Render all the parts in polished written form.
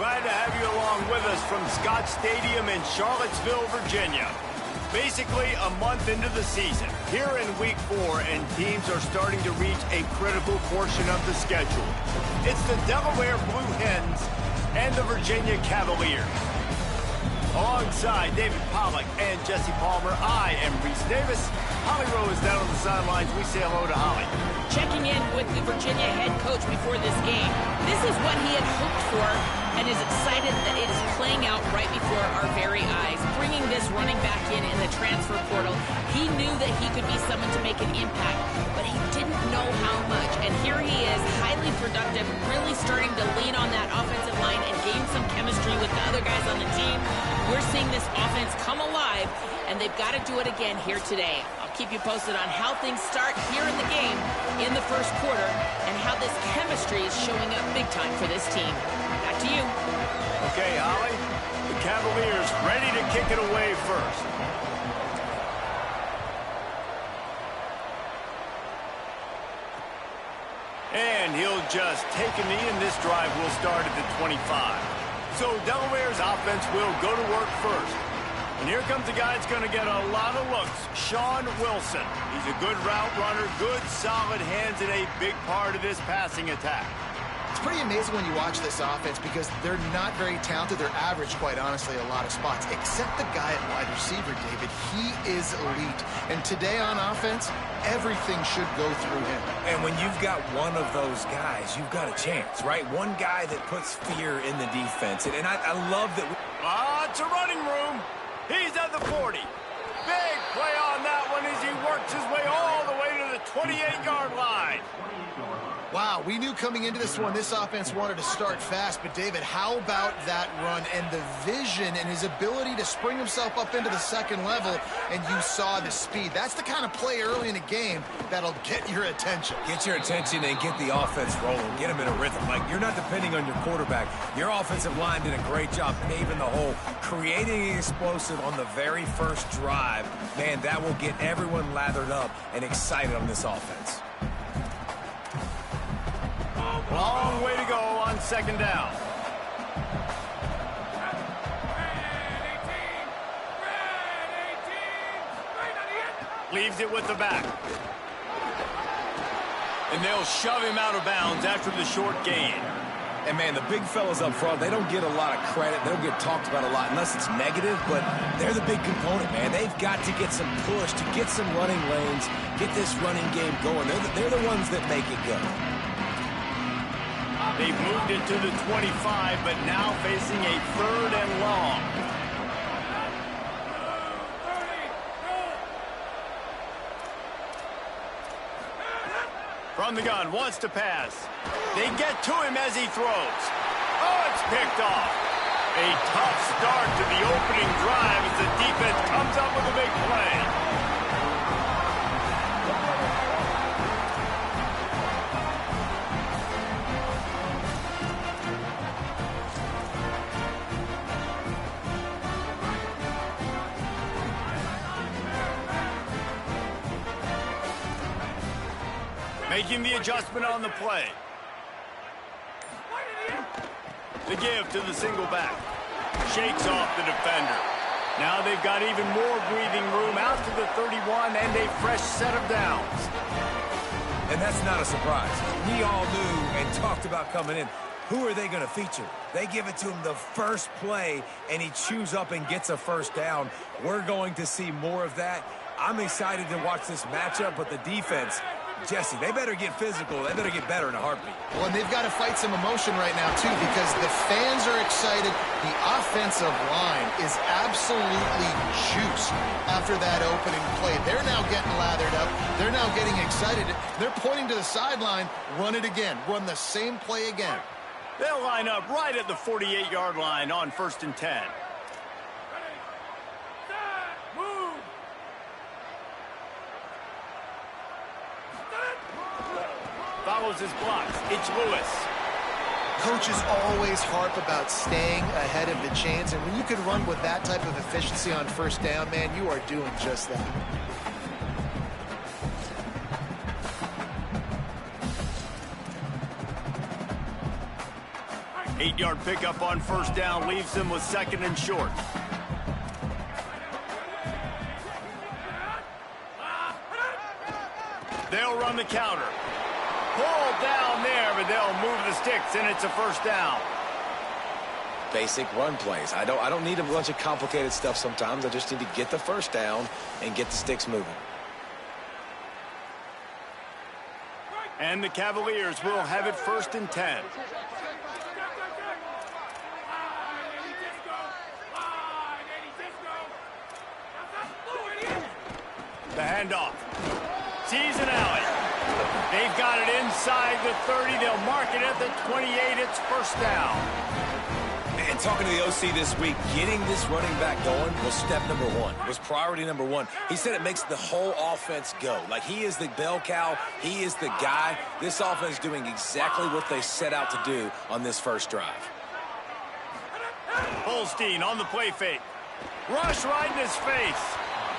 glad to have you along with us from Scott Stadium in Charlottesville, Virginia. Basically a month into the season, here in week 4, and teams are starting to reach a critical portion of the schedule. It's the Delaware Blue Hens and the Virginia Cavaliers. Alongside David Pollack and Jesse Palmer, I am Reese Davis. Holly Rowe is down on the sidelines. We say hello to Holly. Checking in with the Virginia head coach before this game. This is what he had hoped for and is excited that it is playing out right before our very eyes. Bringing this running back in the transfer portal, he knew that he could be someone to make an impact, but he didn't know how much. And here he is, highly productive, really starting to lean on that offensive line and gain some chemistry with the other guys on the team. We're seeing this offense come alive, and they've got to do it again here today. I'll keep you posted on how things start here in the game in the first quarter and how this chemistry is showing up big time for this team. Back to you. Okay, Holly. The Cavaliers ready to kick it away first. And he'll just take a knee, and this drive will start at the 25. So Delaware's offense will go to work first. And here comes a guy that's going to get a lot of looks, Sean Wilson. He's a good route runner, good solid hands, and a big part of this passing attack. It's pretty amazing when you watch this offense because they're not very talented. They're average, quite honestly, a lot of spots. Except the guy at wide receiver, David. He is elite. And today on offense, everything should go through him. And when you've got one of those guys, you've got a chance, right? One guy that puts fear in the defense. And I love that. It's a running room. He's at the 40. Big play on that one as he works his way all the way to the 28-yard line. Wow, we knew coming into this one, this offense wanted to start fast, but David, how about that run and the vision and his ability to spring himself up into the second level, and you saw the speed. That's the kind of play early in a game that'll get your attention. Get your attention and get the offense rolling. Get them in a rhythm. Like, you're not depending on your quarterback. Your offensive line did a great job paving the hole, creating an explosive on the very first drive. Man, that will get everyone lathered up and excited on this offense. Long way to go on second down. Leaves it with the back. And they'll shove him out of bounds after the short gain. And, man, the big fellas up front, they don't get a lot of credit. They don't get talked about a lot unless it's negative, but they're the big component, man. They've got to get some push, to get some running lanes, get this running game going. They're the ones that make it go. They've moved it to the 25, but now facing a 3rd and long. From the gun, wants to pass. They get to him as he throws. Oh, it's picked off. A tough start to the opening drive as the defense comes up with a big play. Making the adjustment on the play. The give to the single back. Shakes off the defender. Now they've got even more breathing room out to the 31 and a fresh set of downs. And that's not a surprise. We all knew and talked about coming in. Who are they going to feature? They give it to him the first play, and he chews up and gets a first down. We're going to see more of that. I'm excited to watch this matchup, but the defense, Jesse, they better get physical. They better get better in a heartbeat. Well, and they've got to fight some emotion right now, too, because the fans are excited. The offensive line is absolutely juiced after that opening play. They're now getting lathered up. They're now getting excited. They're pointing to the sideline. Run it again. Run the same play again. They'll line up right at the 48-yard line on 1st and 10. Follows his blocks. It's Lewis. Coaches always harp about staying ahead of the chains, and when you can run with that type of efficiency on 1st down, man, you are doing just that. 8-yard pickup on first down leaves them with 2nd and short. They'll run the counter. Pulled down there, but they'll move the sticks, and it's a first down. Basic run plays. I don't need a bunch of complicated stuff sometimes. I just need to get the first down and get the sticks moving. And the Cavaliers will have it 1st and 10. The handoff. Sees an alley. They've got it inside the 30. They'll mark it at the 28. It's first down. And talking to the OC this week, getting this running back going was step number 1, was priority number 1. He said it makes the whole offense go. Like, he is the bell cow. He is the guy. This offense doing exactly what they set out to do on this first drive. Holstein on the play fake. Rush right in his face.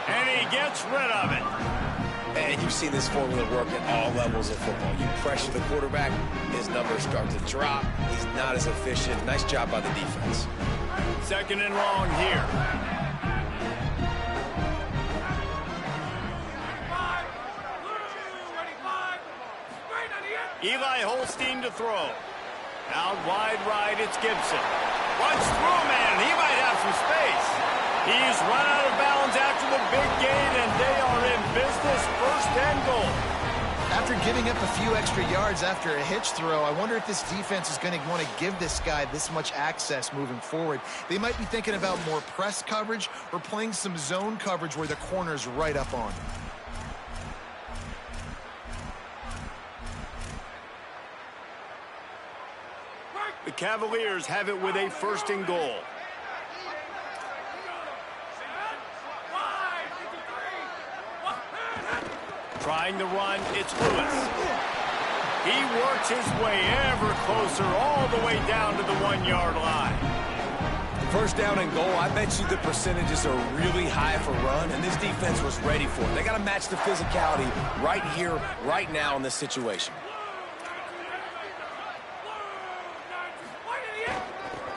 And he gets rid of it. And you've seen this formula work at all levels of football. You pressure the quarterback, his numbers start to drop. He's not as efficient. Nice job by the defense. 2nd and long here. Eli Holstein to throw. Out wide right, it's Gibson. Runs through, man. He might have some space. He's run out of bounds after the big gain, and they are in business, 1st and goal. After giving up a few extra yards after a hitch throw, I wonder if this defense is going to want to give this guy this much access moving forward. They might be thinking about more press coverage or playing some zone coverage where the corner's right up on him. The Cavaliers have it with a 1st and goal. Trying to run, it's Lewis. He works his way ever closer all the way down to the 1-yard line. First down and goal, I bet you the percentages are really high for run, and this defense was ready for it. They got to match the physicality right here, right now in this situation.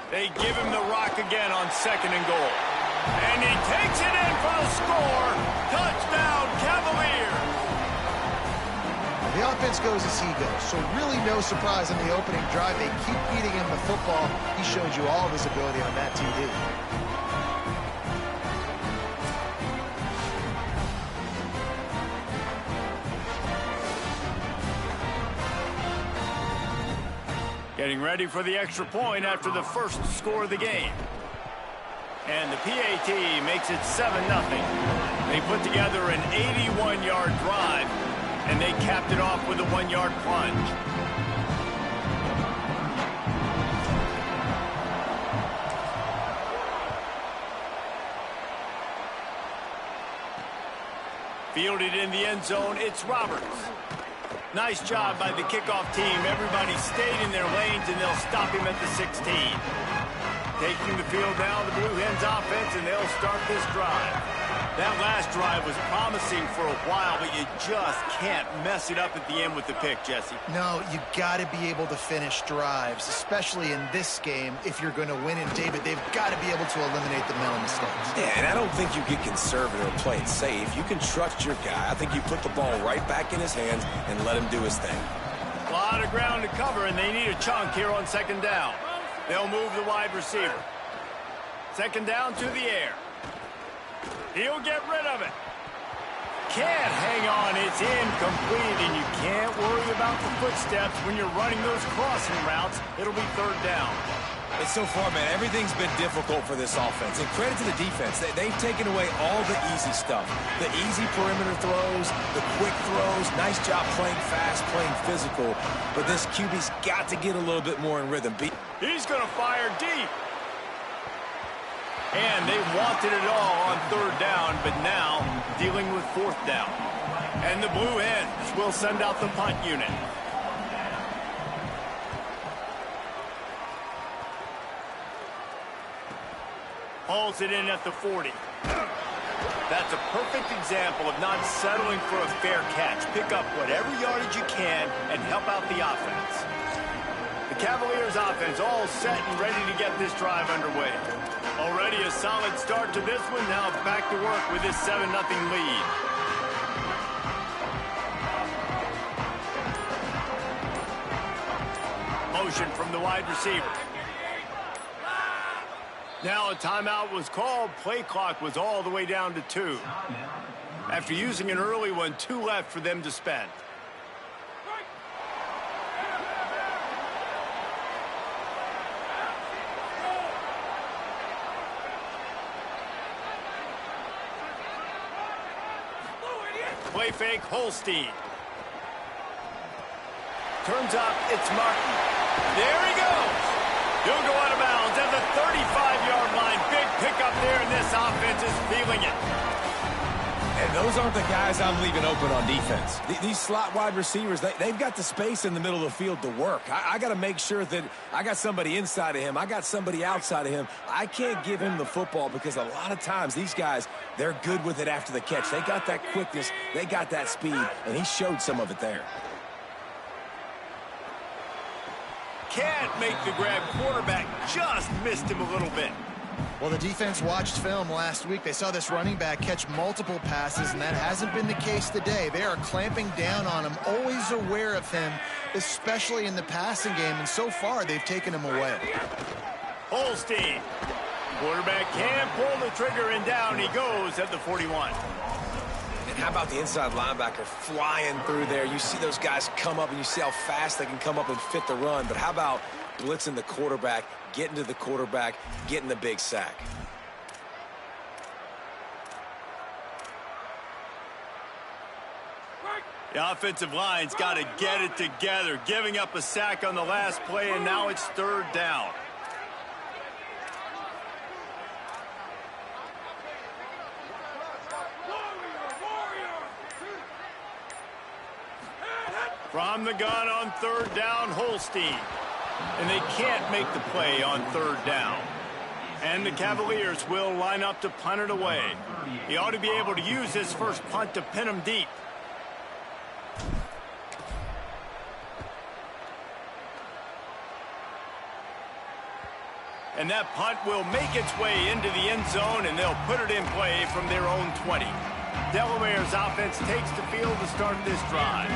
They give him the rock again on 2nd and goal. And he takes it in for the score. Touchdown, Cavaliers. The offense goes as he goes, so really no surprise in the opening drive. They keep feeding him the football. He showed you all of his ability on that TD. Getting ready for the extra point after the first score of the game. And the PAT makes it 7-0. They put together an 81-yard drive, and they capped it off with a 1-yard plunge. Fielded in the end zone, it's Roberts. Nice job by the kickoff team. Everybody stayed in their lanes, and they'll stop him at the 16. Taking the field now, the Blue Hens offense, and they'll start this drive. That last drive was promising for a while, but you just can't mess it up at the end with the pick, Jesse. No, you got to be able to finish drives, especially in this game. If you're going to win in David, they've got to be able to eliminate the mental mistakes. Yeah, and I don't think you get conservative or play it safe. You can trust your guy. I think you put the ball right back in his hands and let him do his thing. A lot of ground to cover, and they need a chunk here on 2nd down. They'll move the wide receiver. 2nd down to the air. He'll get rid of it. Can't hang on. It's incomplete, and you can't worry about the footsteps when you're running those crossing routes. It'll be 3rd down. And so far, man, everything's been difficult for this offense. And credit to the defense. They've taken away all the easy stuff. The easy perimeter throws, the quick throws. Nice job playing fast, playing physical. But this QB's got to get a little bit more in rhythm. He's going to fire deep. And they wanted it all on 3rd down, but now dealing with 4th down. And the Blue Hens will send out the punt unit. Hauls it in at the 40. That's a perfect example of not settling for a fair catch. Pick up whatever yardage you can and help out the offense. The The Cavaliers offense all set and ready to get this drive underway. Already a solid start to this one. Now back to work with this 7-0 lead. Motion from the wide receiver. Now a timeout was called. Play clock was all the way down to 2. After using an early one, 2 left for them to spend. Play fake, Holstein. Turns up, it's Martin. There he goes. He'll go out of bounds at the 35-yard line. Big pickup there, and this offense is feeling it. And those aren't the guys I'm leaving open on defense. These slot wide receivers, they've got the space in the middle of the field to work. I got to make sure that I got somebody inside of him. I got somebody outside of him. I can't give him the football because a lot of times these guys, they're good with it after the catch. They got that quickness. They got that speed, and he showed some of it there. Can't make the grab. Quarterback just missed him a little bit. Well, the defense watched film last week. They saw this running back catch multiple passes, and that hasn't been the case today. They are clamping down on him, always aware of him, especially in the passing game, and so far they've taken him away. Holstein. Quarterback can't pull the trigger, and down he goes at the 41. And how about the inside linebacker flying through there? You see those guys come up, and you see how fast they can come up and fit the run. But how about blitzing the quarterback, getting to the quarterback, getting the big sack? The offensive line's got to get it together, giving up a sack on the last play, and now it's 3rd down. From the gun on 3rd down, Holstein. And they can't make the play on 3rd down. And the Cavaliers will line up to punt it away. He ought to be able to use his first punt to pin him deep. And that punt will make its way into the end zone, and they'll put it in play from their own 20. Delaware's offense takes the field to start this drive.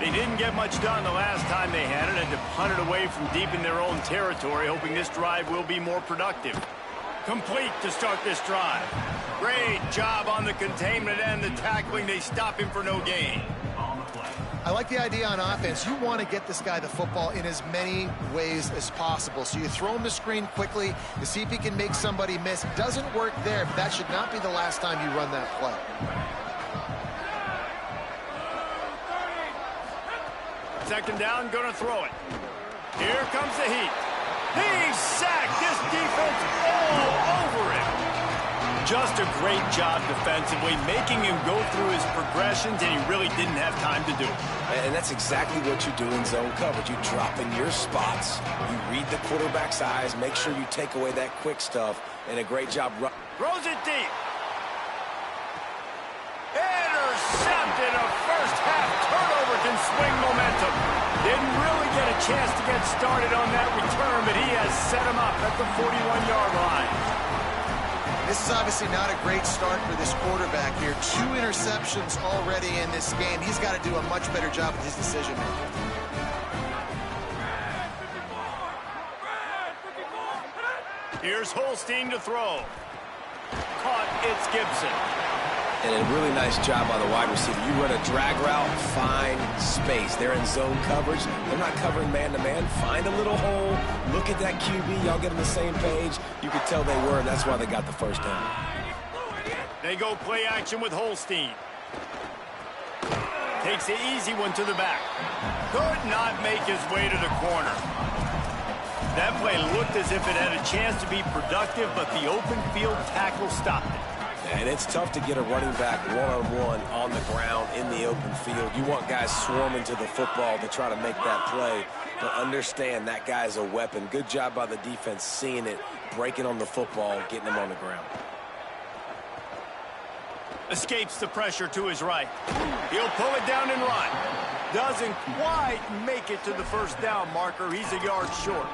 They didn't get much done the last time they had it, and to punt it away from deep in their own territory, hoping this drive will be more productive. Complete to start this drive. Great job on the containment and the tackling. They stop him for no gain. I like the idea on offense. You want to get this guy the football in as many ways as possible. So you throw him the screen quickly to see if he can make somebody miss. Doesn't work there, but that should not be the last time you run that play. Second down, gonna throw it. Here comes the heat. He's sacked. This defense all over him. Just a great job defensively, making him go through his progressions, and he really didn't have time to do it. And that's exactly what you do in zone coverage. You drop in your spots, you read the quarterback's eyes, make sure you take away that quick stuff, and a great job. Throws it deep. Intercepted. A first-half turnover can swing momentum. Didn't really get a chance to get started on that return, but he has set him up at the 41-yard line. This is obviously not a great start for this quarterback here. 2 interceptions already in this game. He's got to do a much better job with his decision-making. Here's Holstein to throw. Caught, it's Gibson. And a really nice job by the wide receiver. You run a drag route, find space. They're in zone coverage. They're not covering man-to-man. Find a little hole. Look at that QB. Y'all get on the same page. You could tell they were, and that's why they got the first down. They go play action with Holstein. Takes the easy one to the back. Could not make his way to the corner. That play looked as if it had a chance to be productive, but the open field tackle stopped it. And it's tough to get a running back one-on-one on the ground in the open field. You want guys swarming to the football to try to make that play. But understand that guy's a weapon. Good job by the defense seeing it, breaking on the football, getting him on the ground. Escapes the pressure to his right. He'll pull it down and run. Doesn't quite make it to the first down marker. He's a yard short.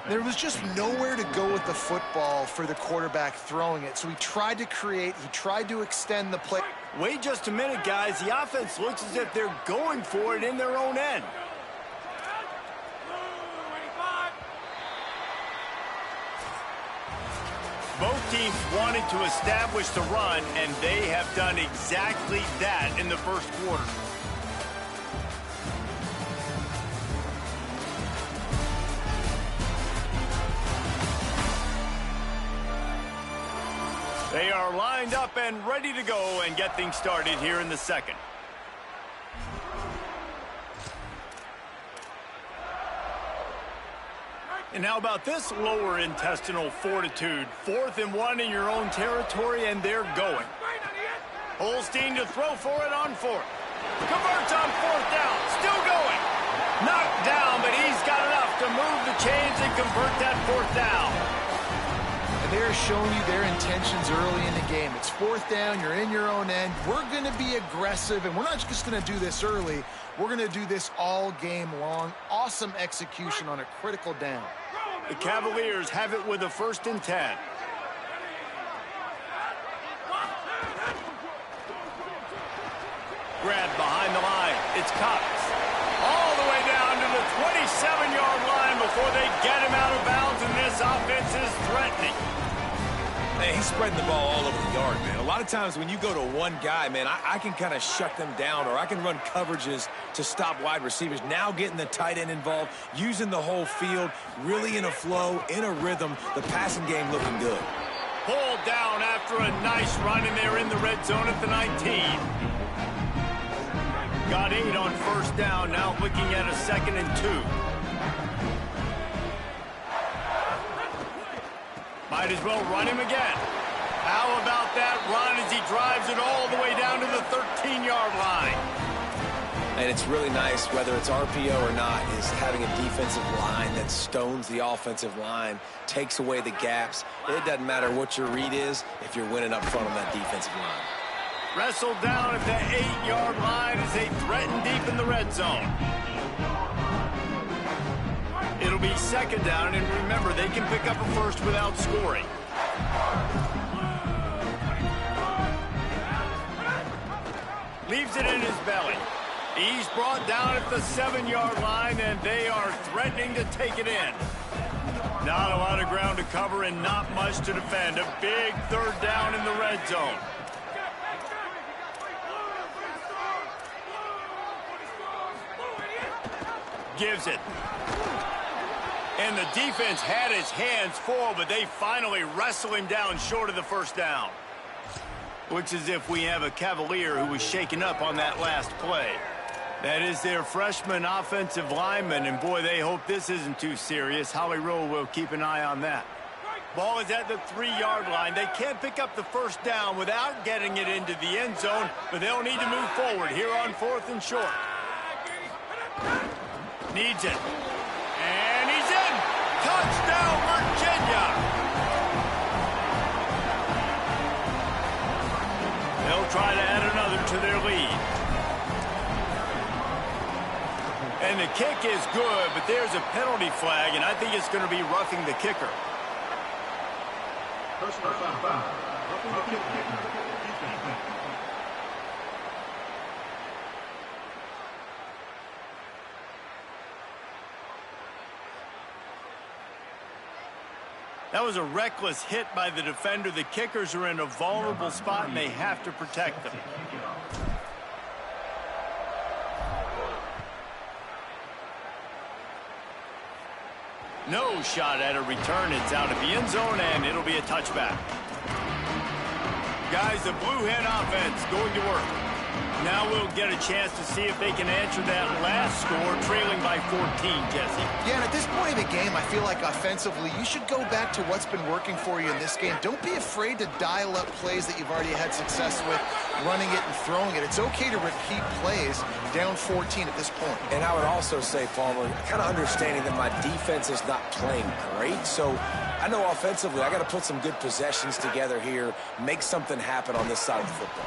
There was just nowhere to go with the football for the quarterback throwing it. So he tried to create, he tried to extend the play. Wait just a minute, guys. The offense looks as if they're going for it in their own end. Both teams wanted to establish the run, and they have done exactly that in the first quarter. They are lined up and ready to go and get things started here in the second. And how about this lower intestinal fortitude? 4th and 1 in your own territory, and they're going. Holstein to throw for it on 4th. Converts on 4th down. Still going. Knocked down, but he's got enough to move the chains and convert that 4th down. They're showing you their intentions early in the game. It's 4th down, you're in your own end. We're going to be aggressive, and we're not just going to do this early. We're going to do this all game long. Awesome execution on a critical down. The Cavaliers have it with a 1st and 10. Grabbed behind the line. It's Cox. All the way down to the 27-yard line before they get him out of bounds, and this offense is threatening. Man, he's spreading the ball all over the yard, man. A lot of times when you go to one guy, man, I can kind of shut them down, or I can run coverages to stop wide receivers. Now getting the tight end involved, using the whole field, really in a flow, in a rhythm. The passing game looking good. Pulled down after a nice run, and they're in the red zone at the 19. Got 8 on 1st down, now looking at a 2nd and 2. Might as well run him again. How about that run as he drives it all the way down to the 13-yard line? And it's really nice, whether it's RPO or not, is having a defensive line that stones the offensive line, takes away the gaps. It doesn't matter what your read is if you're winning up front on that defensive line. Wrestled down at the 8-yard line as they threaten deep in the red zone. It'll be 2nd down, and remember, they can pick up a 1st without scoring. Leaves it in his belly. He's brought down at the 7-yard line, and they are threatening to take it in. Not a lot of ground to cover and not much to defend. A big 3rd down in the red zone. Gives it. And the defense had his hands full, but they finally wrestle him down short of the 1st down. Looks as if we have a Cavalier who was shaken up on that last play. That is their freshman offensive lineman, and boy, they hope this isn't too serious. Holly Rowe will keep an eye on that. Ball is at the 3-yard line. They can't pick up the 1st down without getting it into the end zone, but they'll need to move forward here on 4th and short. Needs it. And he's in. Touchdown, Virginia. They'll try to add another to their lead. And the kick is good, but there's a penalty flag, and I think it's going to be roughing the kicker. Personal foul. Roughing the kicker. That was a reckless hit by the defender. The kickers are in a vulnerable spot, and they have to protect them. No shot at a return. It's out of the end zone, and it'll be a touchback. Guys, the Blue Hen offense going to work. Now we'll get a chance to see if they can answer that last score, trailing by 14, Jesse. Yeah, and at this point of the game, I feel like offensively, you should go back to what's been working for you in this game. Don't be afraid to dial up plays that you've already had success with, running it and throwing it. It's okay to repeat plays down 14 at this point. And I would also say, Palmer, kind of understanding that my defense is not playing great, so I know offensively I got to put some good possessions together here, make something happen on this side of the football.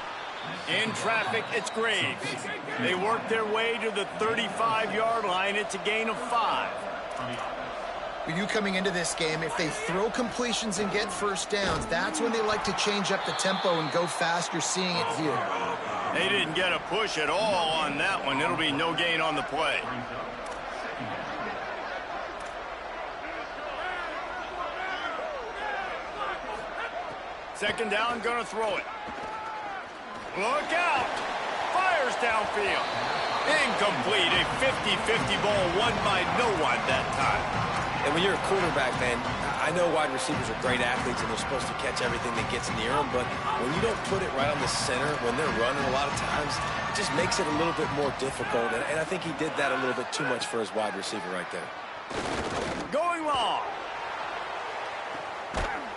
In traffic, it's Graves. They work their way to the 35-yard line. It's a gain of 5. For you coming into this game, if they throw completions and get first downs, that's when they like to change up the tempo and go fast. You're seeing it here. They didn't get a push at all on that one. It'll be no gain on the play. Second down, gonna throw it. Look out! Fires downfield. Incomplete. A 50-50 ball won by no one that time. And when you're a quarterback, man, I know wide receivers are great athletes and they're supposed to catch everything that gets near them, but when you don't put it right on the center, when they're running a lot of times, it just makes it a little bit more difficult. And I think he did that a little bit too much for his wide receiver right there. Going long.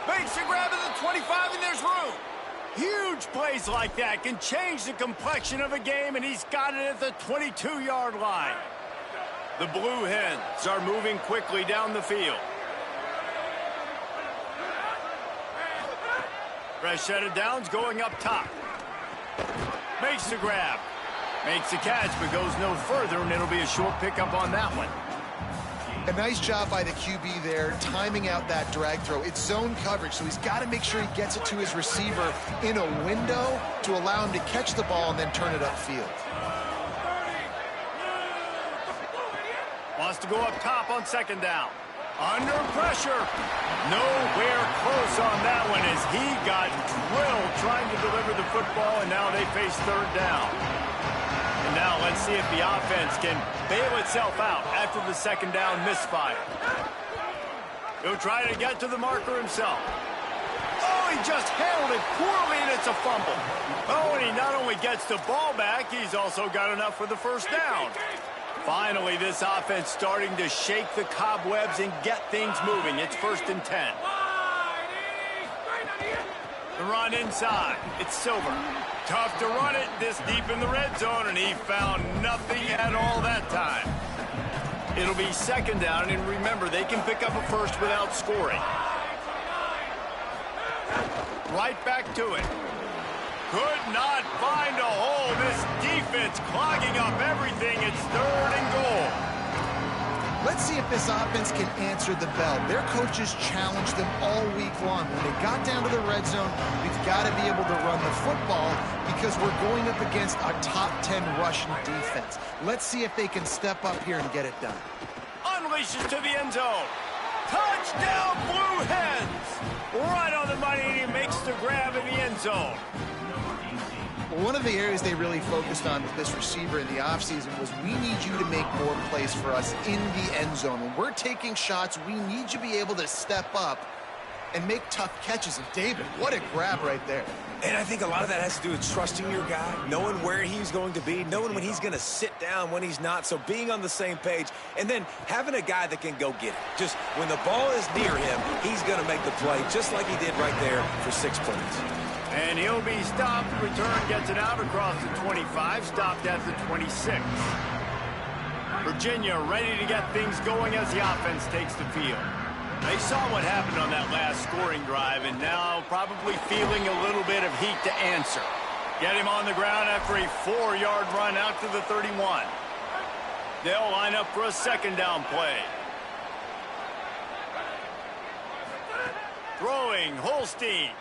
Makes a grab at the 25, and there's room. Huge plays like that can change the complexion of a game, and he's got it at the 22-yard line. The Blue Hens are moving quickly down the field. Fresh set of downs going up top. Makes the grab. Makes the catch, but goes no further, and it'll be a short pickup on that one. A nice job by the QB there, timing out that drag throw. It's zone coverage, so he's got to make sure he gets it to his receiver in a window to allow him to catch the ball and then turn it upfield. Wants to go up top on second down. Under pressure. Nowhere close on that one as he got drilled trying to deliver the football, and now they face third down. And now let's see if the offense can bail itself out after the second down misfire. He'll try to get to the marker himself. Oh, he just handled it poorly, and it's a fumble. Oh, and he not only gets the ball back, he's also got enough for the first down. Finally, this offense starting to shake the cobwebs and get things moving. It's 1st and 10. The run inside. It's Silver. Tough to run it this deep in the red zone, and he found nothing at all that time. It'll be second down, and remember, they can pick up a first without scoring. Right back to it. Could not find a hole. This defense clogging up everything. It's 3rd and goal. Let's see if this offense can answer the bell. Their coaches challenged them all week long. When they got down to the red zone, we've got to be able to run the football because we're going up against a top 10 Russian defense. Let's see if they can step up here and get it done. Unleashes to the end zone. Touchdown, Blue Hens! Right on the money, and he makes the grab in the end zone. Well, one of the areas they really focused on with this receiver in the offseason was we need you to make more plays for us in the end zone. When we're taking shots, we need you to be able to step up and make tough catches. And David, what a grab right there. And I think a lot of that has to do with trusting your guy, knowing where he's going to be, knowing when he's going to sit down, when he's not, so being on the same page, and then having a guy that can go get it. Just when the ball is near him, he's going to make the play, just like he did right there for 6 points. And he'll be stopped. Return gets it out across the 25, stopped at the 26. Virginia ready to get things going as the offense takes the field. They saw what happened on that last scoring drive, and now probably feeling a little bit of heat to answer. Get him on the ground after a 4-yard run out to the 31. They'll line up for a second down play. Throwing, Holstein.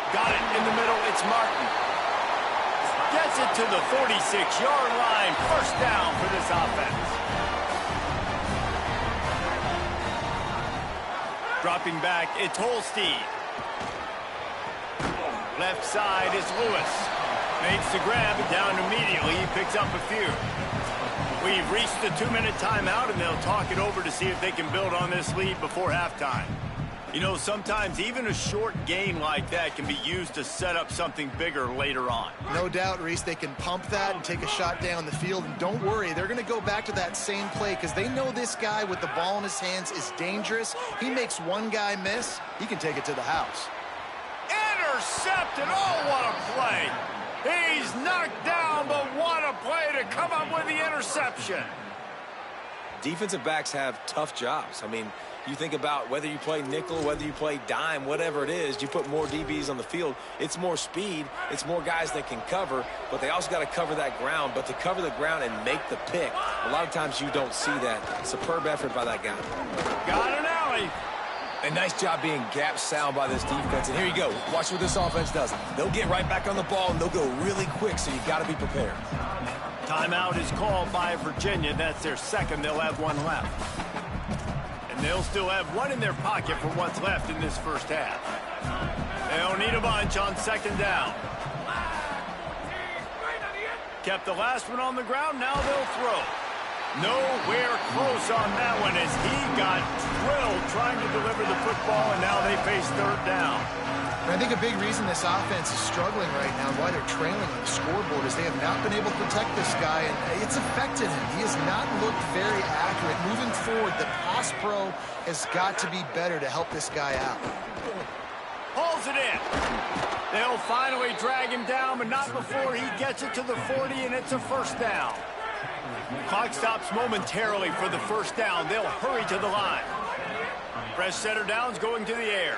Got it in the middle, it's Martin. Gets it to the 46-yard line. First down for this offense. Dropping back, it's Holstein. Left side is Lewis. Makes the grab, down immediately. He picks up a few. We've reached the 2-minute timeout, and they'll talk it over to see if they can build on this lead before halftime. You know, sometimes even a short gain like that can be used to set up something bigger later on. No doubt, Reese, they can pump that and take a shot down the field. And don't worry, they're going to go back to that same play because they know this guy with the ball in his hands is dangerous. He makes one guy miss, he can take it to the house. Intercepted. Oh, what a play. He's knocked down, but what a play to come up with the interception. Defensive backs have tough jobs. I mean, You think about whether you play nickel, whether you play dime, whatever it is, you put more DBs on the field. It's more speed. It's more guys that can cover, but they also got to cover that ground. But to cover the ground and make the pick, a lot of times you don't see that. Superb effort by that guy. Got an alley. A nice job being gap sound by this defense. And here you go. Watch what this offense does. They'll get right back on the ball, and they'll go really quick, so you got to be prepared. Timeout is called by Virginia. That's their second. They'll have one left. And they'll still have one in their pocket for what's left in this first half. They'll need a bunch on second down. Kept the last one on the ground. Now they'll throw. Nowhere close on that one as he got drilled trying to deliver the football, and now they face third down. And I think a big reason this offense is struggling right now, why they're trailing on the scoreboard, is they have not been able to protect this guy, and it's affected him. He has not looked very accurate. Moving forward, the pass pro has got to be better to help this guy out. Hauls it in. They'll finally drag him down, but not before he gets it to the 40, and it's a first down. Clock stops momentarily for the first down. They'll hurry to the line. Fresh setter down's going to the air.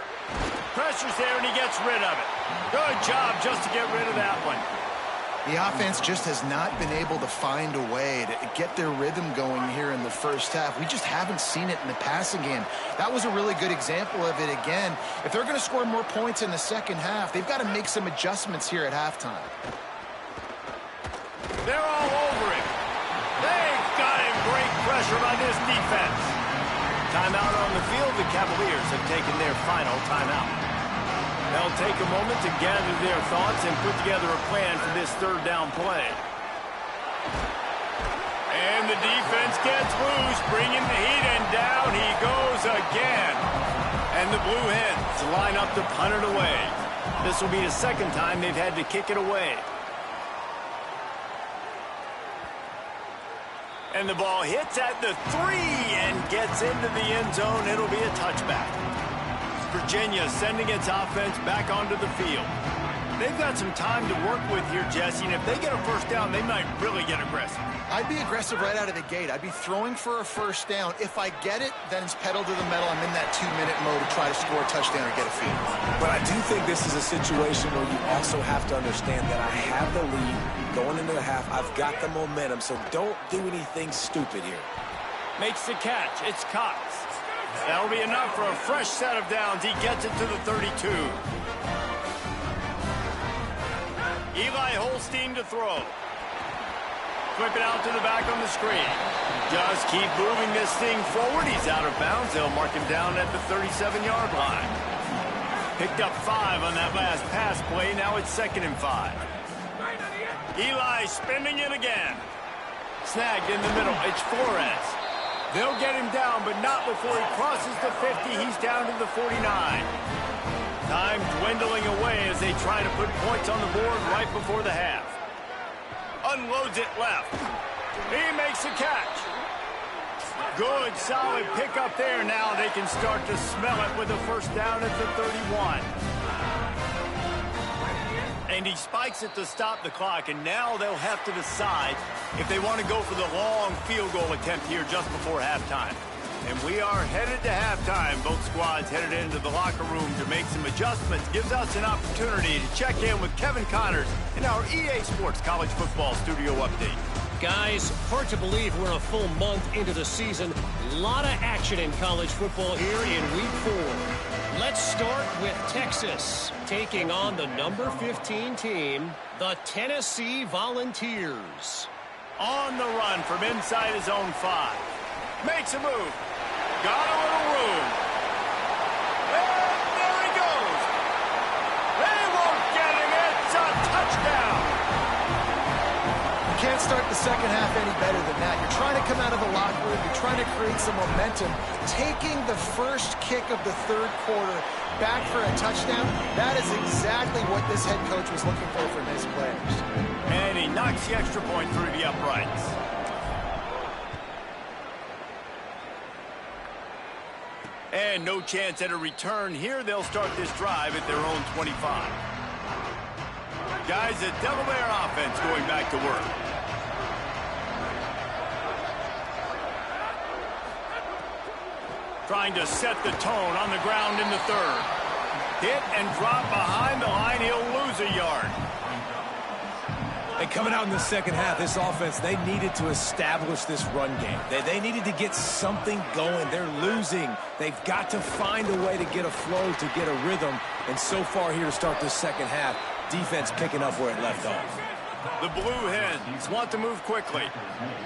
Pressure's there, and he gets rid of it. Good job just to get rid of that one. The offense just has not been able to find a way to get their rhythm going here in the first half. We just haven't seen it in the passing game. That was a really good example of it again. If they're going to score more points in the second half, they've got to make some adjustments here at halftime. They're all over him. They've got him. Great pressure by this defense. Timeout on the field. The Cavaliers have taken their final timeout. They'll take a moment to gather their thoughts and put together a plan for this third down play. And the defense gets loose, bringing the heat, and down he goes again. And the Blue Hens line up to punt it away. This will be the second time they've had to kick it away. And the ball hits at the 3 and gets into the end zone. It'll be a touchback. Virginia sending its offense back onto the field. They've got some time to work with here, Jesse, and if they get a first down, they might really get aggressive. I'd be aggressive right out of the gate. I'd be throwing for a first down. If I get it, then it's pedal to the metal. I'm in that 2-minute mode to try to score a touchdown or get a field. But I do think this is a situation where you also have to understand that I have the lead going into the half. I've got the momentum, so don't do anything stupid here. Makes the catch. It's Cox. That'll be enough for a fresh set of downs. He gets it to the 32. Eli Holstein to throw. Flip it out to the back on the screen. Just keep moving this thing forward. He's out of bounds. They'll mark him down at the 37-yard line. Picked up 5 on that last pass play. Now it's 2nd and 5. Eli spinning it again. Snagged in the middle. It's Flores. They'll get him down, but not before he crosses the 50. He's down to the 49. Time dwindling away as they try to put points on the board right before the half. Unloads it left. He makes the catch. Good, solid pickup there. Now they can start to smell it with a first down at the 31. And he spikes it to stop the clock, and now they'll have to decide if they want to go for the long field goal attempt here just before halftime. And we are headed to halftime. Both squads headed into the locker room to make some adjustments. Gives us an opportunity to check in with Kevin Connors in our EA Sports College Football Studio Update. Guys, hard to believe we're a full month into the season. A lot of action in college football here in Week 4. Let's start with Texas, taking on the number 15 team, the Tennessee Volunteers. On the run from inside his own 5. Makes a move. Got a little room. And there he goes. They won't get him. It's a touchdown. You can't start the second half any better than that. You're trying to come out of the locker room. You're trying to create some momentum. Taking the first kick of the third quarter back for a touchdown, that is exactly what this head coach was looking for from his players. And he knocks the extra point through the uprights. And no chance at a return here. They'll start this drive at their own 25. Guys, the Devil Bear offense going back to work. trying to set the tone on the ground in the third. Hit and drop behind the line. He'll lose a yard. And coming out in the second half, this offense, they needed to establish this run game. They needed to get something going. They're losing. They've got to find a way to get a flow, to get a rhythm. And so far here to start this second half, defense picking up where it left off. The Blue Hens want to move quickly.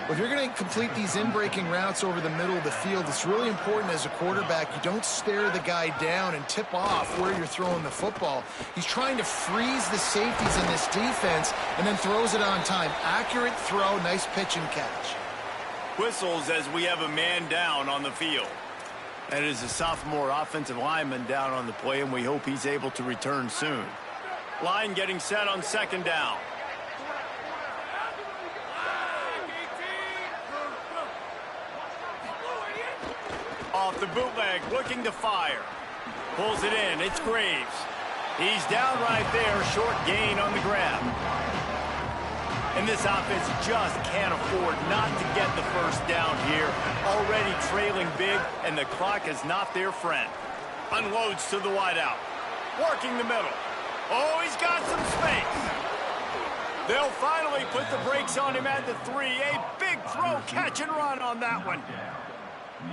Well, if you're going to complete these in-breaking routes over the middle of the field, it's really important as a quarterback you don't stare the guy down and tip off where you're throwing the football. He's trying to freeze the safeties in this defense and then throws it on time. Accurate throw, nice pitch and catch. Whistles as we have a man down on the field. That is a sophomore offensive lineman down on the play, and we hope he's able to return soon. Line getting set on second down. Off the bootleg, looking to fire. Pulls it in, it's Graves. He's down right there, short gain on the grab. And this offense just can't afford not to get the first down here. Already trailing big, and the clock is not their friend. Unloads to the wideout. Working the middle. Oh, he's got some space. They'll finally put the brakes on him at the 3. A big throw, catch and run on that one.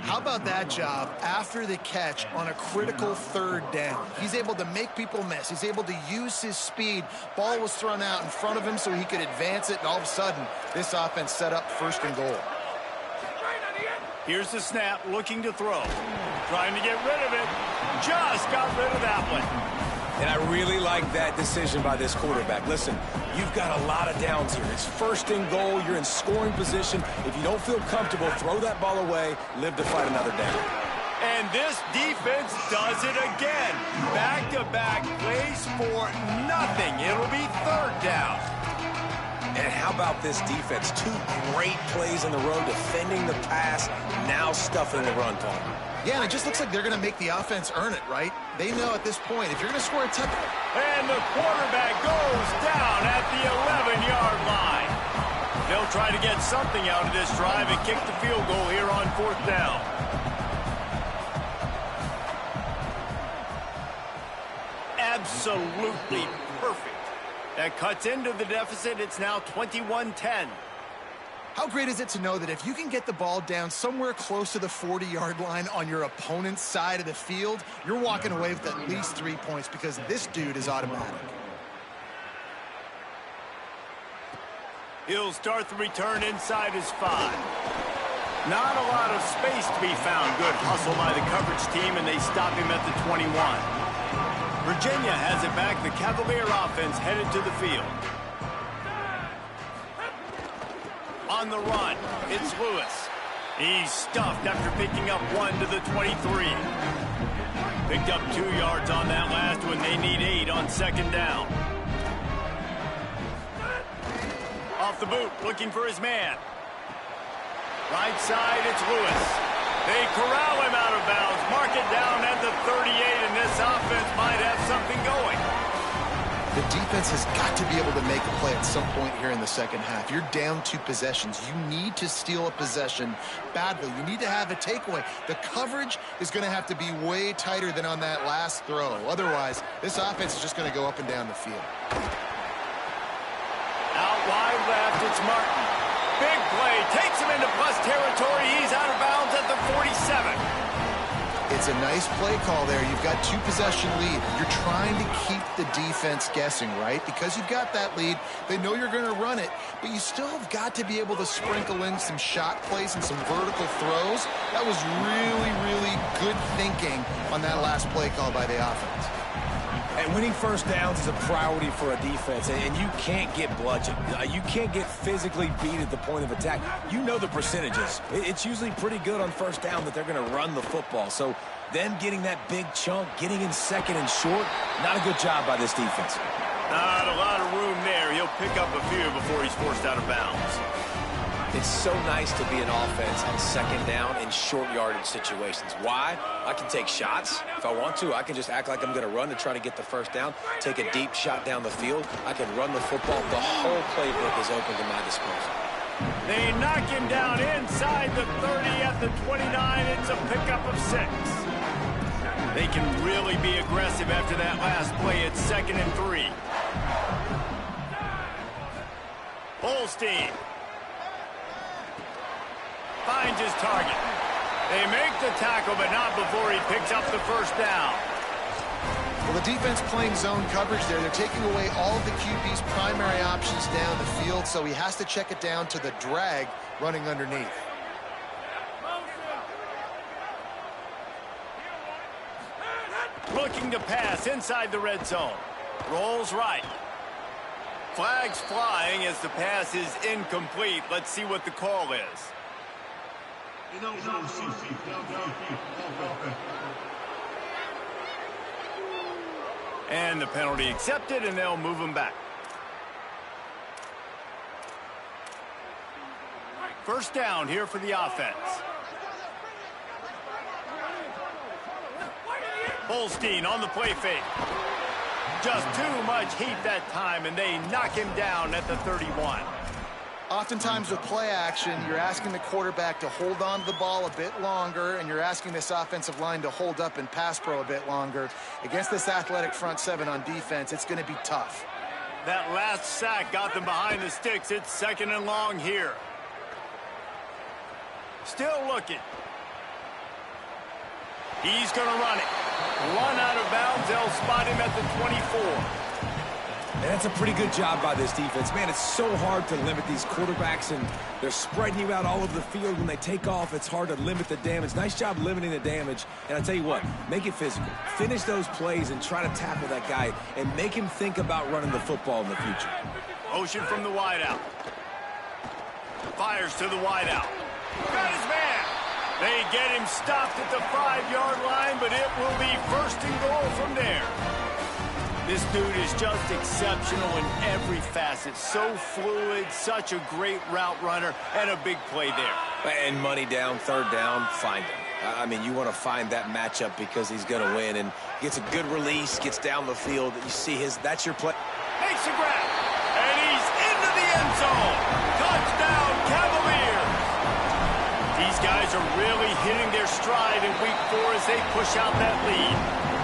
How about that job after the catch on a critical third down? He's able to make people miss. He's able to use his speed. Ball was thrown out in front of him so he could advance it, and all of a sudden, this offense set up first and goal. Here's the snap, looking to throw. Trying to get rid of it. Just got rid of that one. And I really like that decision by this quarterback. Listen, you've got a lot of downs here. It's first and goal. You're in scoring position. If you don't feel comfortable, throw that ball away. Live to fight another down. And this defense does it again. Back-to-back plays for nothing. It'll be third down. And how about this defense? 2 great plays in the row, defending the pass, now stuffing the run, Paul. Yeah, and it just looks like they're going to make the offense earn it, right? They know at this point, if you're going to score a touchdown. And the quarterback goes down at the 11-yard line. They'll try to get something out of this drive and kick the field goal here on fourth down. Absolutely perfect. That cuts into the deficit. It's now 21-10. How great is it to know that if you can get the ball down somewhere close to the 40-yard line on your opponent's side of the field, you're walking away with at least 3 points because this dude is automatic. He'll start the return inside his 5. Not a lot of space to be found. Good hustle by the coverage team, and they stop him at the 21. Virginia has it back. The Cavalier offense headed to the field. On the run, it's Lewis. He's stuffed after picking up 1 to the 23. Picked up 2 yards on that last one. They need 8 on second down. Off the boot, looking for his man. Right side, it's Lewis. They corral him out of bounds. Mark it down at the 38, and this offense might have something going. The defense has got to be able to make a play at some point here in the second half. You're down 2 possessions. You need to steal a possession badly. You need to have a takeaway. The coverage is going to have to be way tighter than on that last throw. Otherwise, this offense is just going to go up and down the field. Out wide left, it's Martin. Big play, takes him into plus territory. He's out of bounds at the 47. It's a nice play call there. You've got 2 possession lead. You're trying to keep the defense guessing, right? Because you've got that lead. They know you're going to run it, but you still have got to be able to sprinkle in some shot plays and some vertical throws. That was really, really good thinking on that last play call by the offense. And winning first downs is a priority for a defense, and you can't get bludgeoned. You can't get physically beat at the point of attack. You know the percentages. It's usually pretty good on first down that they're going to run the football. So them getting that big chunk, getting in second and short, not a good job by this defense. Not a lot of room there. He'll pick up a few before he's forced out of bounds. It's so nice to be an offense on second down in short yardage situations. Why? I can take shots. If I want to, I can just act like I'm going to run to try to get the first down, take a deep shot down the field. I can run the football. The whole playbook is open to my disposal. They knock him down inside the 30 at the 29. It's a pickup of 6. They can really be aggressive after that last play. It's 2nd and 3. Holstein finds his target. They make the tackle, but not before he picks up the first down. Well, the defense playing zone coverage there. They're taking away all of the QB's primary options down the field, so he has to check it down to the drag running underneath. Looking to pass inside the red zone. Rolls right. Flags flying as the pass is incomplete. Let's see what the call is. And the penalty accepted, and they'll move him back. First down here for the offense. Holstein on the play fake. Just too much heat that time, and they knock him down at the 31. Oftentimes with play action, you're asking the quarterback to hold on to the ball a bit longer, and you're asking this offensive line to hold up and pass pro a bit longer. Against this athletic front seven on defense, it's going to be tough. That last sack got them behind the sticks. It's 2nd and long here. Still looking. He's going to run it. Run out of bounds. They'll spot him at the 24. And that's a pretty good job by this defense. Man, it's so hard to limit these quarterbacks, and they're spreading you out all over the field. When they take off, it's hard to limit the damage. Nice job limiting the damage. And I tell you what, make it physical. Finish those plays and try to tackle that guy and make him think about running the football in the future. Motion from the wideout. Fires to the wideout. Got his man. They get him stopped at the 5-yard line, but it will be 1st and goal from there. This dude is just exceptional in every facet. So fluid, such a great route runner, and a big play there. And money down, 3rd down, find him. I mean, you want to find that matchup because he's going to win, and gets a good release, gets down the field. You see that's your play. Makes a grab, and he's into the end zone. Touchdown, Cavaliers. These guys are really hitting their stride in week 4 as they push out that lead.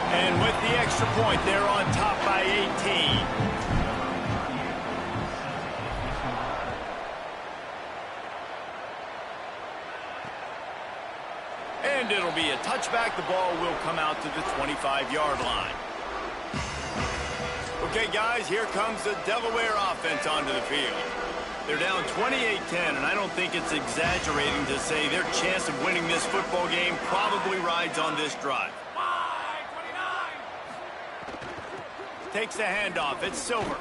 And with the extra point, they're on top by 18. And it'll be a touchback. The ball will come out to the 25-yard line. Okay, guys, here comes the Delaware offense onto the field. They're down 28-10, and I don't think it's exaggerating to say their chance of winning this football game probably rides on this drive. Takes the handoff. It's Silver.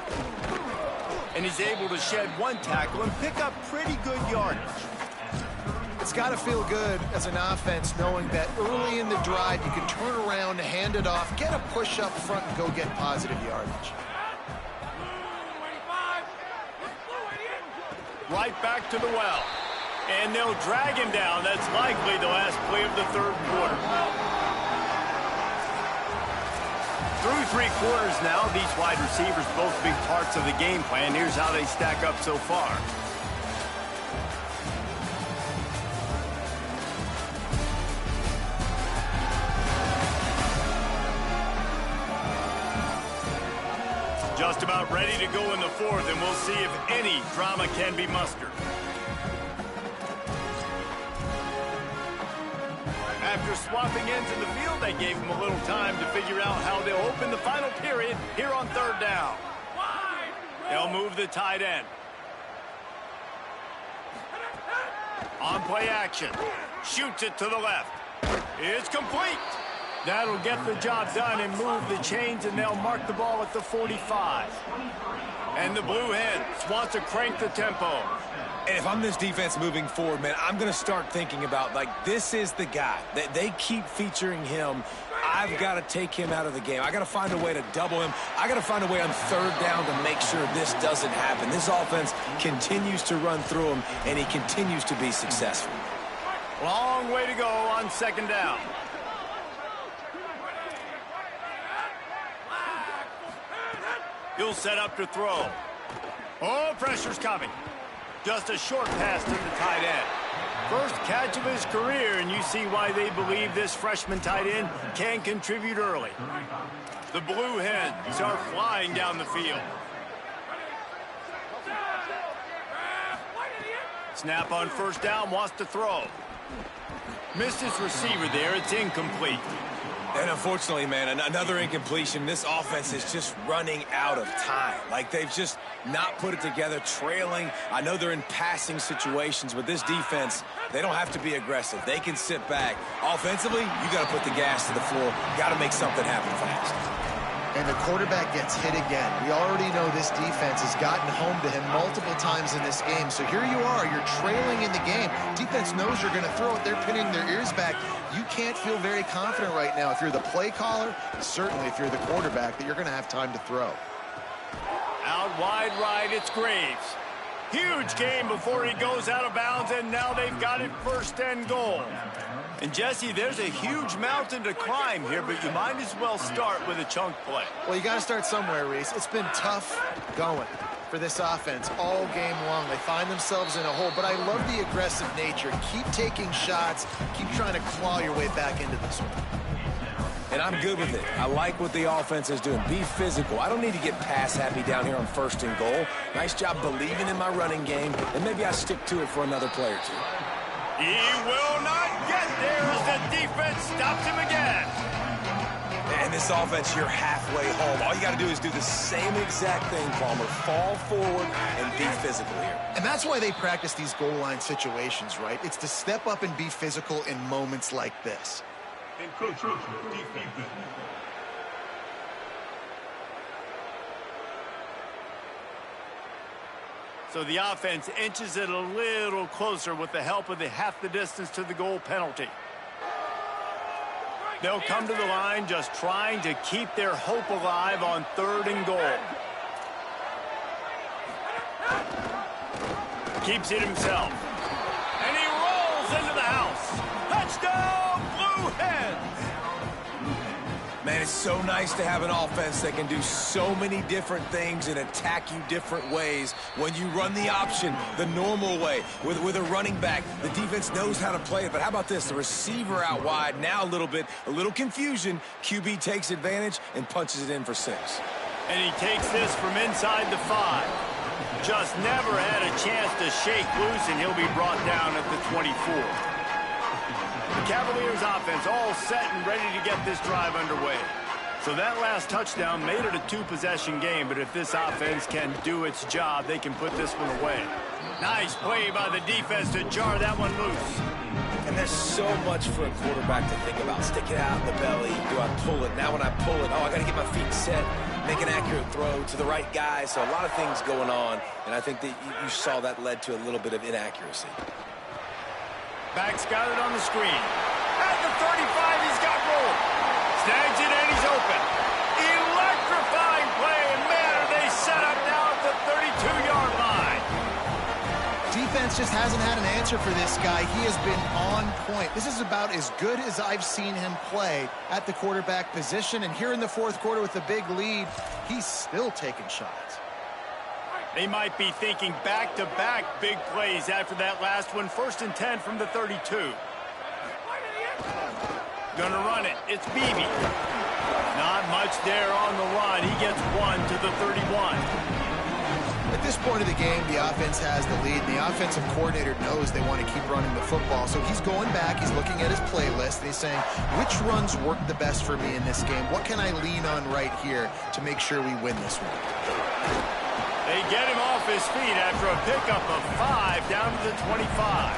And he's able to shed 1 tackle and pick up pretty good yardage. It's got to feel good as an offense knowing that early in the drive you can turn around, hand it off, get a push up front, and go get positive yardage. Right back to the well. And they'll drag him down. That's likely the last play of the 3rd quarter. Through 3 quarters now, these wide receivers both big parts of the game plan. Here's how they stack up so far. Just about ready to go in the 4th, and we'll see if any drama can be mustered. After swapping ends in the field, they gave him a little time to figure out how they'll open the final period here on 3rd down. They'll move the tight end. On play action. Shoots it to the left. It's complete. That'll get the job done and move the chains, and they'll mark the ball at the 45. And the Blue Hens want to crank the tempo. And if I'm this defense moving forward, man, I'm going to start thinking about, like, this is the guy. They keep featuring him. I've got to take him out of the game. I got to find a way to double him. I got to find a way on 3rd down to make sure this doesn't happen. This offense continues to run through him, and he continues to be successful. Long way to go on 2nd down. He'll set up to throw. Oh, pressure's coming. Just a short pass to the tight end. First catch of his career, and you see why they believe this freshman tight end can contribute early. The Blue Hens are flying down the field. Snap on first down, wants to throw. Missed his receiver there, it's incomplete. And unfortunately, man, another incompletion. This offense is just running out of time. Like, they've just not put it together, trailing. I know they're in passing situations, but this defense, they don't have to be aggressive. They can sit back. Offensively, you got to put the gas to the floor. Got to make something happen fast. And the quarterback gets hit again. We already know this defense has gotten home to him multiple times in this game. So here you are, you're trailing in the game. Defense knows you're going to throw it. They're pinning their ears back. You can't feel very confident right now if you're the play caller, certainly if you're the quarterback, that you're going to have time to throw. Out wide right, it's Graves. Huge game before he goes out of bounds, and now they've got it 1st and goal. And, Jesse, there's a huge mountain to climb here, but you might as well start with a chunk play. Well, you got to start somewhere, Reese. It's been tough going for this offense all game long. They find themselves in a hole, but I love the aggressive nature. Keep taking shots. Keep trying to claw your way back into this one. And I'm good with it. I like what the offense is doing. Be physical. I don't need to get pass happy down here on 1st and goal. Nice job believing in my running game, and maybe I stick to it for another play or two. He will not get there as the defense stops him again. And this offense, you're halfway home. All you got to do is do the same exact thing, Palmer. Fall forward and be physical here. And that's why they practice these goal line situations, right? It's to step up and be physical in moments like this. Encroachment defeated. So the offense inches it a little closer with the help of the half the distance to the goal penalty. They'll come to the line just trying to keep their hope alive on 3rd and goal. Keeps it himself. And he rolls into the house. Touchdown, Blue Hens! Man, it's so nice to have an offense that can do so many different things and attack you different ways. When you run the option the normal way with a running back, the defense knows how to play it. But how about this? The receiver out wide, now a little confusion. QB takes advantage and punches it in for 6. And he takes this from inside the 5. Just never had a chance to shake loose, and he'll be brought down at the 24. The Cavaliers offense all set and ready to get this drive underway. So that last touchdown made it a 2-possession game, but if this offense can do its job, they can put this one away. Nice play by the defense to jar that one loose. And there's so much for a quarterback to think about. Stick it out in the belly. Do I pull it? Now when I pull it, I got to get my feet set, make an accurate throw to the right guy. So a lot of things going on, and I think that you saw that led to a little bit of inaccuracy. Back's got it on the screen. At the 35, he's got room. Snags it, and he's open. Electrifying play, and man, are they set up now at the 32-yard line. Defense just hasn't had an answer for this guy. He has been on point. This is about as good as I've seen him play at the quarterback position. And here in the 4th quarter with a big lead, he's still taking shots. They might be thinking back-to-back big plays after that last one. 1st and 10 from the 32. Gonna run it. It's Beebe. Not much there on the run. He gets 1 to the 31. At this point of the game, the offense has the lead. The offensive coordinator knows they want to keep running the football. So he's going back. He's looking at his playlist. And he's saying, which runs work the best for me in this game? What can I lean on right here to make sure we win this one? They get him off his feet after a pickup of 5 down to the 25.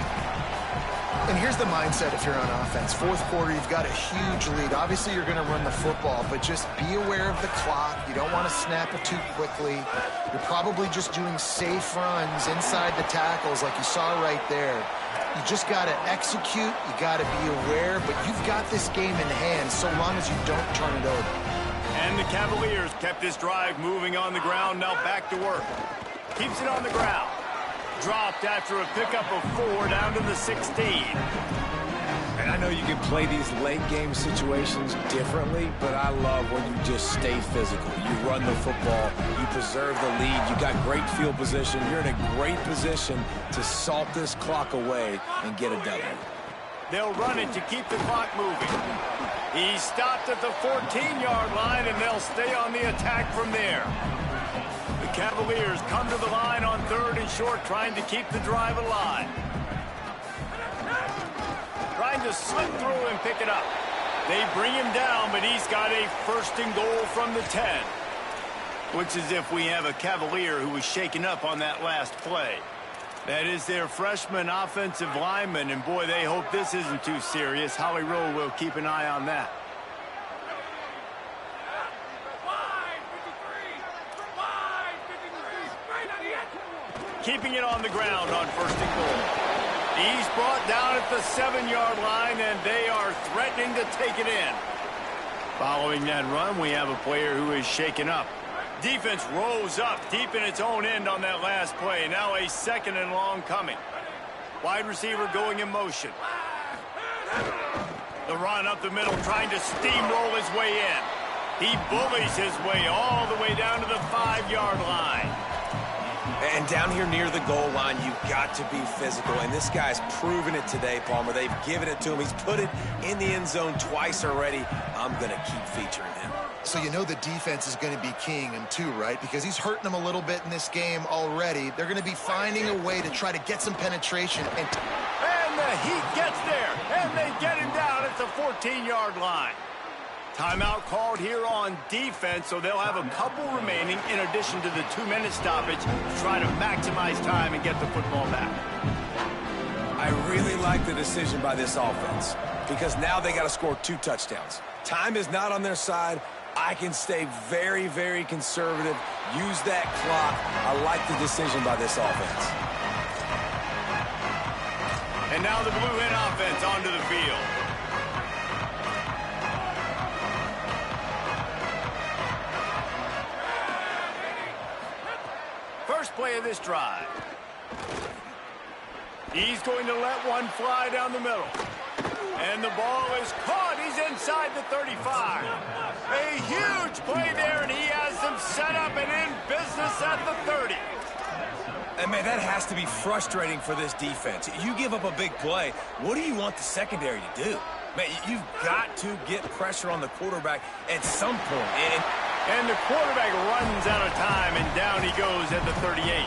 And here's the mindset if you're on offense. 4th quarter, you've got a huge lead. Obviously, you're going to run the football, but just be aware of the clock. You don't want to snap it too quickly. You're probably just doing safe runs inside the tackles like you saw right there. You just got to execute. You got to be aware, but you've got this game in hand so long as you don't turn it over. And the Cavaliers kept this drive moving on the ground. Now back to work. Keeps it on the ground. Dropped after a pickup of 4 down to the 16. And I know you can play these late-game situations differently, but I love when you just stay physical. You run the football, you preserve the lead, you got great field position. You're in a great position to salt this clock away and get a W. They'll run it to keep the clock moving. He stopped at the 14-yard line, and they'll stay on the attack from there. The Cavaliers come to the line on 3rd and short, trying to keep the drive alive. Trying to slip through and pick it up. They bring him down, but he's got a 1st and goal from the 10. Looks as if we have a Cavalier who was shaken up on that last play. That is their freshman offensive lineman, and boy, they hope this isn't too serious. Holly Rowe will keep an eye on that. Keeping it on the ground on 1st and goal. He's brought down at the 7-yard line, and they are threatening to take it in. Following that run, we have a player who is shaken up. Defense rose up deep in its own end on that last play. Now a 2nd and long coming. Wide receiver going in motion. The run up the middle, trying to steamroll his way in. He bullies his way all the way down to the 5-yard line. And down here near the goal line, you've got to be physical. And this guy's proven it today, Palmer. They've given it to him. He's put it in the end zone twice already. I'm going to keep featuring him. So you know the defense is going to be keying him too, right? Because he's hurting them a little bit in this game already. They're going to be finding a way to try to get some penetration. And the Heat gets there, and they get him down at the 14-yard line. Timeout called here on defense, so they'll have a couple remaining in addition to the 2-minute stoppage to try to maximize time and get the football back. I really like the decision by this offense because now they got to score 2 touchdowns. Time is not on their side. I can stay very, very conservative, use that clock. I like the decision by this offense. And now the Blue Hen offense onto the field. First play of this drive. He's going to let one fly down the middle. And the ball is caught. He's inside the 35. A huge play there, and he has them set up and in business at the 30. And, man, that has to be frustrating for this defense. You give up a big play. What do you want the secondary to do? Man, you've got to get pressure on the quarterback at some point. And the quarterback runs out of time, and down he goes at the 38.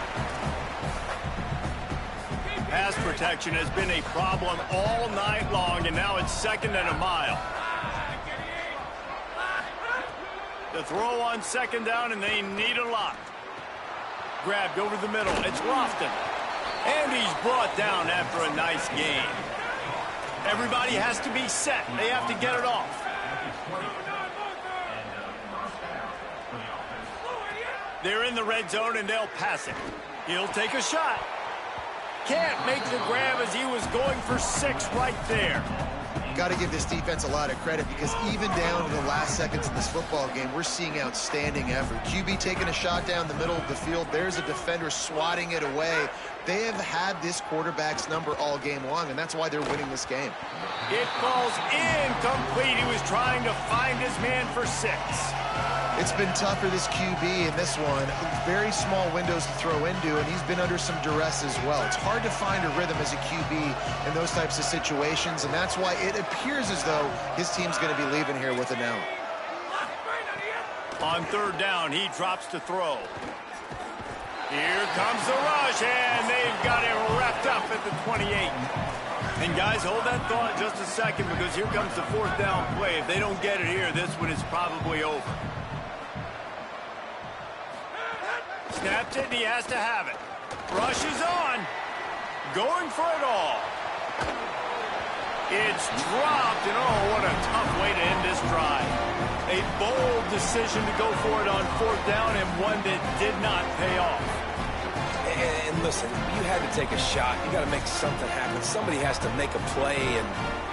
Pass protection has been a problem all night long, and now it's 2nd and a mile. The throw on 2nd down, and they need a lot. Grabbed over the middle. It's Lofton. And he's brought down after a nice gain. Everybody has to be set. They have to get it off. They're in the red zone, and they'll pass it. He'll take a shot. Can't make the grab as he was going for 6 right there. Got to give this defense a lot of credit because even down to the last seconds in this football game, we're seeing outstanding effort. QB taking a shot down the middle of the field. There's a defender swatting it away. They have had this quarterback's number all game long, and that's why they're winning this game. It falls incomplete. He was trying to find his man for 6. It's been tough for this QB in this one. Very small windows to throw into, and he's been under some duress as well. It's hard to find a rhythm as a QB in those types of situations, and that's why it appears as though his team's going to be leaving here with an out. On 3rd down, he drops to throw. Here comes the rush, and they've got it wrapped up at the 28. And guys, hold that thought just a second because here comes the 4th down play. If they don't get it here, this one is probably over. Snaps it, and he has to have it. Rush is on. Going for it all. It's dropped, and oh, what a tough way to end this drive. A bold decision to go for it on 4th down, and one that did not pay off. And listen, you had to take a shot. You got to make something happen. Somebody has to make a play and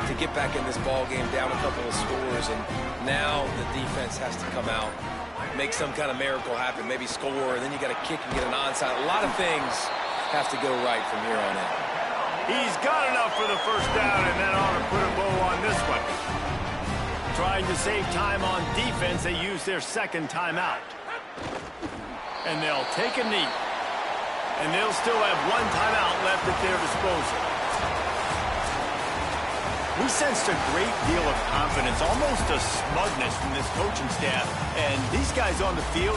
to get back in this ball game down a couple of scores. And now the defense has to come out, make some kind of miracle happen, maybe score, and then you got to kick and get an onside. A lot of things have to go right from here on in. He's got enough for the first down, and that ought to put a bow on this one. Trying to save time on defense, they use their second timeout. And they'll take a knee. And they'll still have one timeout left at their disposal. We sensed a great deal of confidence, almost a smugness from this coaching staff. And these guys on the field,